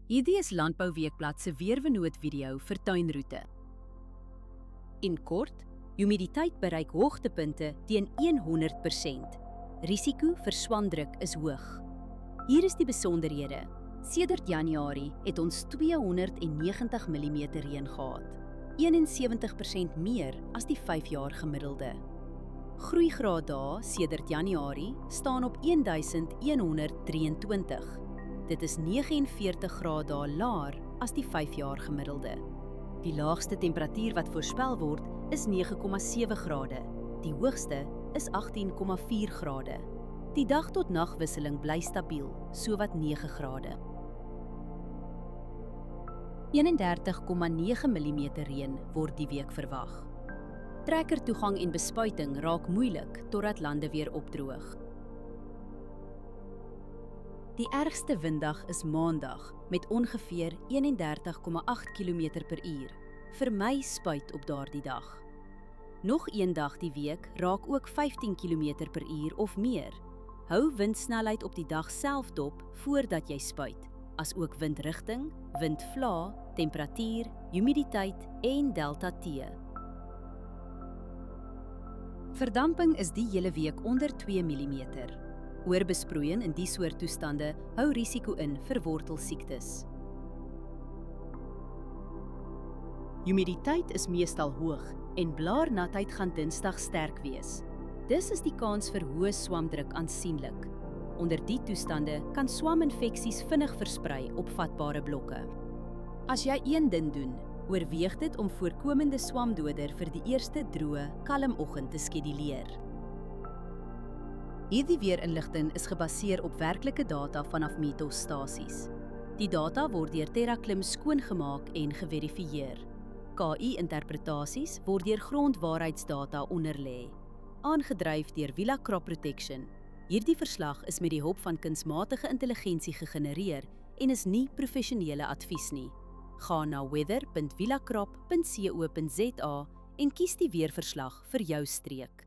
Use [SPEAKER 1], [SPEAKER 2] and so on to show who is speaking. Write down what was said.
[SPEAKER 1] Hierdie is Landbou Weekblad se weervernoot video vir tuinroete. In kort, humiditeit bereik hoogtepunte teen 100%. Risiko vir swamdruk is hoog. Hier is die besonderhede. Sedert Januarie het ons 290 mm reën gehad, 71% meer as die 5 jaar gemiddelde. Groeigraad dae sedert Januarie staan op 1123. Dit is 49 grade dae laer as die 5 jaar gemiddelde. Die laagste temperatuur wat voorspel word is 9,7 grade. Die hoogste is 18,4 grade. Die dag tot nagwisseling bly stabiel, sowat 9 grade. 31,9 mm reën word die week verwag. Trekkertoegang en bespuiting raak moeilik totdat lande weer opdroog. Die ergste winddag is Maandag met ongeveer 31,8 km/h. Vermy spuit op daardie dag. Nog een dag die week raak ook 15 km/h of meer. Hou windsnelheid op die dag self dop voordat jy spuit, asook windrigting, windvlaag, temperatuur, humiditeit en delta T. Verdamping is die hele week onder 2 mm. Oorbesproeiing in die soort toestande hou risiko in vir wortelsiektes. Humiditeit is meestal hoog en blaarnatheid gaan Dinsdag sterk wees. Dis is die kans vir hoë swamdruk aansienlik. Onder die toestande kan swaminfeksies vinnig versprei op vatbare blokke. As jy een ding doen, oorweeg dit om voorkomende swamdoder vir die eerste droë, kalm oggend te skeduleer. Hierdie weerinligting is gebaseer op werklike data vanaf meteostasies. Die data word deur TerraClim skoongemaak en geverifieer. KI-interpretasies word deur grondwaarheidsdata onderlê, aangedryf deur Villa Crop Protection. Hierdie verslag is met die hulp van kunsmatige intelligensie gegenereer en is nie professionele advies nie. Gaan na weather.villacrop.co.za en kies die weerverslag vir jou streek.